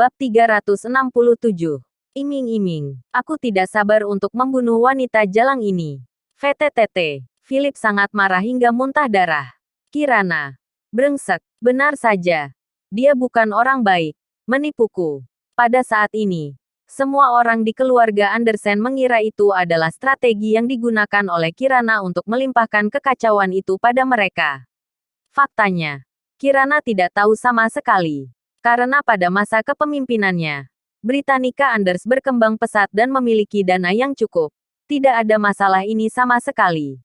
Bab 367. Iming-iming. Aku tidak sabar untuk membunuh wanita jalang ini. VTTT. Philip sangat marah hingga muntah darah. Kirana. Brengsek. Benar saja. Dia bukan orang baik. Menipuku. Pada saat ini, semua orang di keluarga Andersen mengira itu adalah strategi yang digunakan oleh Kirana untuk melimpahkan kekacauan itu pada mereka. Faktanya, Kirana tidak tahu sama sekali. Karena pada masa kepemimpinannya, Britannica Anders berkembang pesat dan memiliki dana yang cukup. Tidak ada masalah ini sama sekali.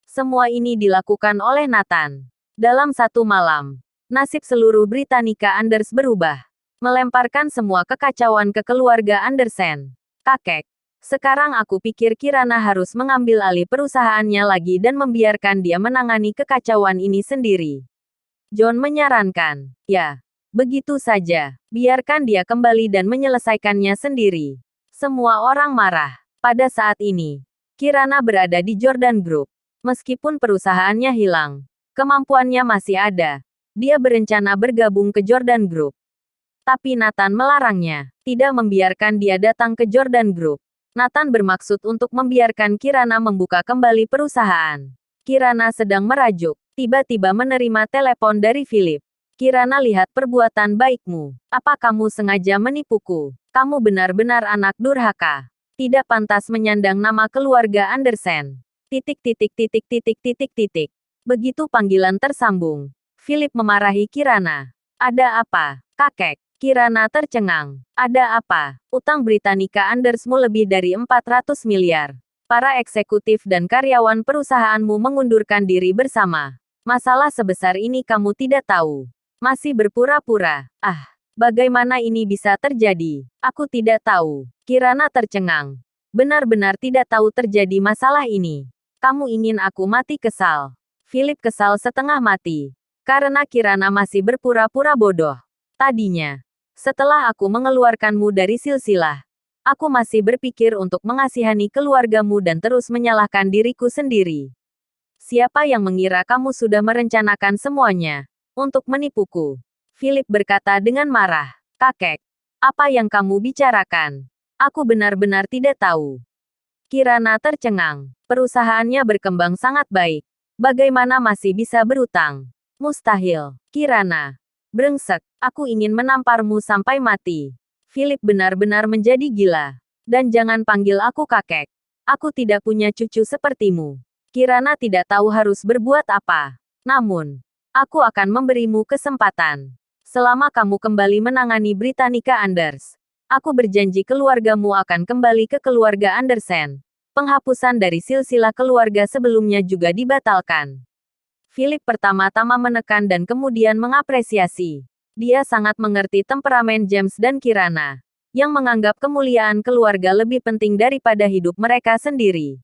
Semua ini dilakukan oleh Nathan. Dalam satu malam, nasib seluruh Britannica Anders berubah. Melemparkan semua kekacauan ke keluarga Andersen. Kakek. Sekarang aku pikir Kirana harus mengambil alih perusahaannya lagi dan membiarkan dia menangani kekacauan ini sendiri. John menyarankan, ya. Begitu saja, biarkan dia kembali dan menyelesaikannya sendiri. Semua orang marah. Pada saat ini, Kirana berada di Jordan Group. Meskipun perusahaannya hilang, kemampuannya masih ada. Dia berencana bergabung ke Jordan Group. Tapi Nathan melarangnya, tidak membiarkan dia datang ke Jordan Group. Nathan bermaksud untuk membiarkan Kirana membuka kembali perusahaan. Kirana sedang merajuk, tiba-tiba menerima telepon dari Philip. Kirana, lihat perbuatan baikmu. Apa kamu sengaja menipuku? Kamu benar-benar anak durhaka. Tidak pantas menyandang nama keluarga Andersen. Begitu panggilan tersambung, Philip memarahi Kirana. Ada apa, kakek? Kirana tercengang. Ada apa? Utang Britannica Andersmu lebih dari 400 miliar. Para eksekutif dan karyawan perusahaanmu mengundurkan diri bersama. Masalah sebesar ini kamu tidak tahu. Masih berpura-pura. Ah, bagaimana ini bisa terjadi? Aku tidak tahu. Kirana tercengang. Benar-benar tidak tahu terjadi masalah ini. Kamu ingin aku mati kesal. Philip kesal setengah mati. Karena Kirana masih berpura-pura bodoh. Tadinya, setelah aku mengeluarkanmu dari silsilah, aku masih berpikir untuk mengasihani keluargamu dan terus menyalahkan diriku sendiri. Siapa yang mengira kamu sudah merencanakan semuanya untuk menipuku? Philip berkata dengan marah. Kakek, apa yang kamu bicarakan? Aku benar-benar tidak tahu. Kirana tercengang. Perusahaannya berkembang sangat baik. Bagaimana masih bisa berutang? Mustahil. Kirana. Brengsek, aku ingin menamparmu sampai mati. Philip benar-benar menjadi gila. Dan jangan panggil aku kakek. Aku tidak punya cucu sepertimu. Kirana tidak tahu harus berbuat apa. Namun, aku akan memberimu kesempatan. Selama kamu kembali menangani Britannica Anders, aku berjanji keluargamu akan kembali ke keluarga Andersen. Penghapusan dari silsilah keluarga sebelumnya juga dibatalkan. Philip pertama-tama menekan dan kemudian mengapresiasi. Dia sangat mengerti temperamen James dan Kirana, yang menganggap kemuliaan keluarga lebih penting daripada hidup mereka sendiri.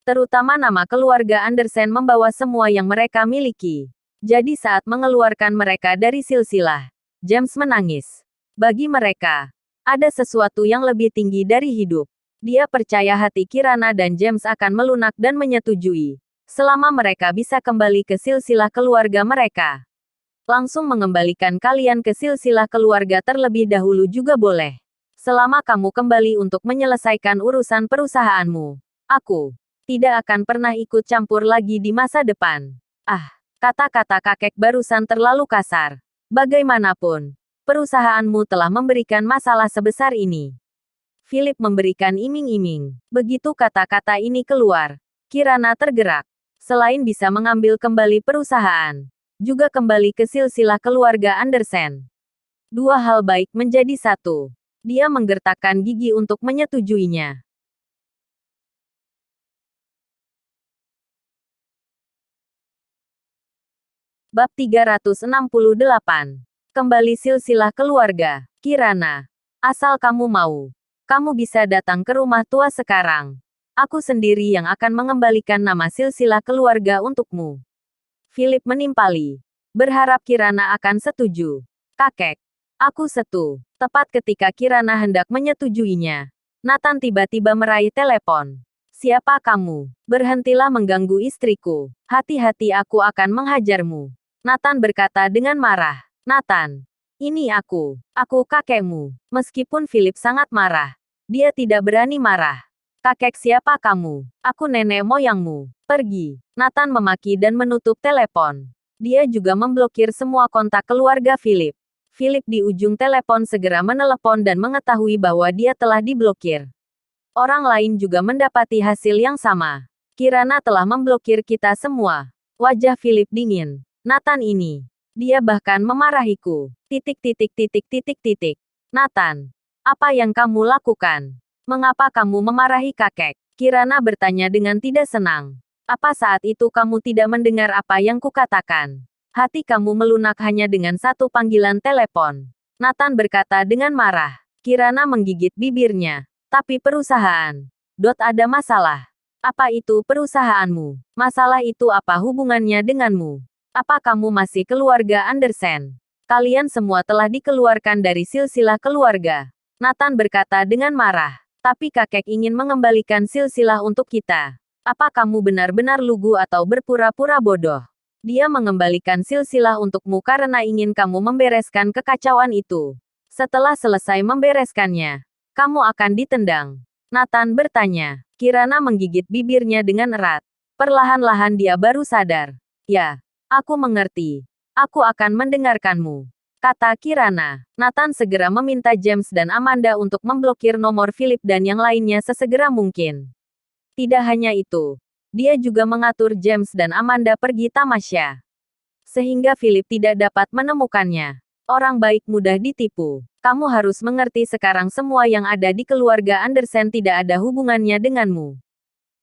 Terutama nama keluarga Andersen membawa semua yang mereka miliki. Jadi saat mengeluarkan mereka dari silsilah, James menangis. Bagi mereka, ada sesuatu yang lebih tinggi dari hidup. Dia percaya hati Kirana dan James akan melunak dan menyetujui. Selama mereka bisa kembali ke silsilah keluarga mereka. Langsung mengembalikan kalian ke silsilah keluarga terlebih dahulu juga boleh. Selama kamu kembali untuk menyelesaikan urusan perusahaanmu, aku tidak akan pernah ikut campur lagi di masa depan. Ah, kata-kata kakek barusan terlalu kasar. Bagaimanapun, perusahaanmu telah memberikan masalah sebesar ini. Philip memberikan iming-iming. Begitu kata-kata ini keluar, Kirana tergerak. Selain bisa mengambil kembali perusahaan, juga kembali ke silsilah keluarga Andersen. Dua hal baik menjadi satu. Dia menggertakkan gigi untuk menyetujuinya. Bab 368. Kembali silsilah keluarga. Kirana. Asal kamu mau, kamu bisa datang ke rumah tua sekarang. Aku sendiri yang akan mengembalikan nama silsilah keluarga untukmu. Philip menimpali. Berharap Kirana akan setuju. Kakek. Aku setuju. Tepat ketika Kirana hendak menyetujuinya, Nathan tiba-tiba meraih telepon. Siapa kamu? Berhentilah mengganggu istriku. Hati-hati, aku akan menghajarmu. Nathan berkata dengan marah. Nathan. Ini aku. Aku kakekmu. Meskipun Philip sangat marah, dia tidak berani marah. Kakek siapa kamu? Aku nenek moyangmu. Pergi. Nathan memaki dan menutup telepon. Dia juga memblokir semua kontak keluarga Philip. Philip di ujung telepon segera menelepon dan mengetahui bahwa dia telah diblokir. Orang lain juga mendapati hasil yang sama. Kirana telah memblokir kita semua. Wajah Philip dingin. Nathan ini. Dia bahkan memarahiku. Nathan. Apa yang kamu lakukan? Mengapa kamu memarahi kakek? Kirana bertanya dengan tidak senang. Apa saat itu kamu tidak mendengar apa yang kukatakan? Hati kamu melunak hanya dengan satu panggilan telepon. Nathan berkata dengan marah. Kirana menggigit bibirnya. Tapi perusahaan. Ada masalah. Apa itu perusahaanmu? Masalah itu apa hubungannya denganmu? Apa kamu masih keluarga Andersen? Kalian semua telah dikeluarkan dari silsilah keluarga. Nathan berkata dengan marah. Tapi kakek ingin mengembalikan silsilah untuk kita. Apa kamu benar-benar lugu atau berpura-pura bodoh? Dia mengembalikan silsilah untukmu karena ingin kamu membereskan kekacauan itu. Setelah selesai membereskannya, kamu akan ditendang. Nathan bertanya. Kirana menggigit bibirnya dengan erat. Perlahan-lahan dia baru sadar. Ya, aku mengerti. Aku akan mendengarkanmu. Kata Kirana. Nathan segera meminta James dan Amanda untuk memblokir nomor Philip dan yang lainnya sesegera mungkin. Tidak hanya itu, dia juga mengatur James dan Amanda pergi tamasya. Sehingga Philip tidak dapat menemukannya. Orang baik mudah ditipu. Kamu harus mengerti sekarang semua yang ada di keluarga Andersen tidak ada hubungannya denganmu.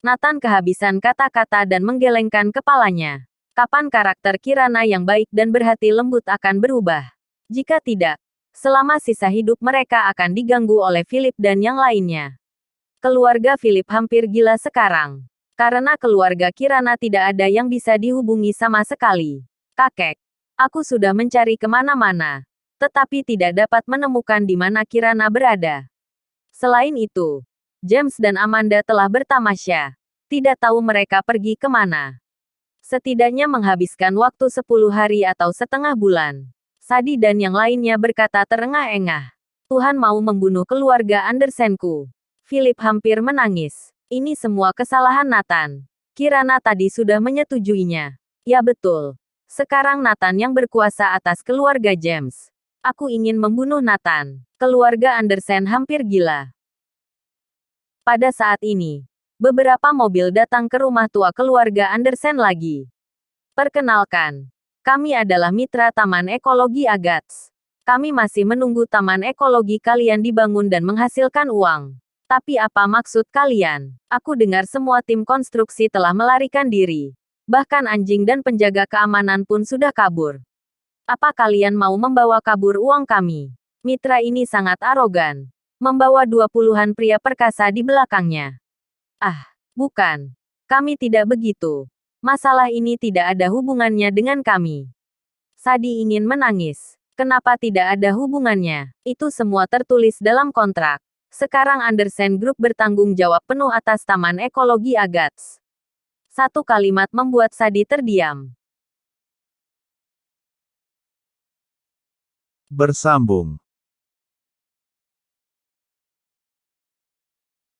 Nathan kehabisan kata-kata dan menggelengkan kepalanya. Kapan karakter Kirana yang baik dan berhati lembut akan berubah? Jika tidak, selama sisa hidup mereka akan diganggu oleh Philip dan yang lainnya. Keluarga Philip hampir gila sekarang. Karena keluarga Kirana tidak ada yang bisa dihubungi sama sekali. Kakek, aku sudah mencari kemana-mana, tetapi tidak dapat menemukan di mana Kirana berada. Selain itu, James dan Amanda telah bertamasya. Tidak tahu mereka pergi kemana. Setidaknya menghabiskan waktu 10 hari atau setengah bulan. Sadie dan yang lainnya berkata terengah-engah. Tuhan mau membunuh keluarga Andersenku. Philip hampir menangis. Ini semua kesalahan Nathan. Kirana tadi sudah menyetujuinya. Ya betul. Sekarang Nathan yang berkuasa atas keluarga James. Aku ingin membunuh Nathan. Keluarga Andersen hampir gila. Pada saat ini, beberapa mobil datang ke rumah tua keluarga Andersen lagi. Perkenalkan. Kami adalah mitra Taman Ekologi Agats. Kami masih menunggu Taman Ekologi kalian dibangun dan menghasilkan uang. Tapi apa maksud kalian? Aku dengar semua tim konstruksi telah melarikan diri. Bahkan anjing dan penjaga keamanan pun sudah kabur. Apa kalian mau membawa kabur uang kami? Mitra ini sangat arogan. Membawa 20-an pria perkasa di belakangnya. Ah, bukan. Kami tidak begitu. Masalah ini tidak ada hubungannya dengan kami. Sadie ingin menangis. Kenapa tidak ada hubungannya? Itu semua tertulis dalam kontrak. Sekarang Andersen Group bertanggung jawab penuh atas Taman Ekologi Agats. Satu kalimat membuat Sadie terdiam. Bersambung.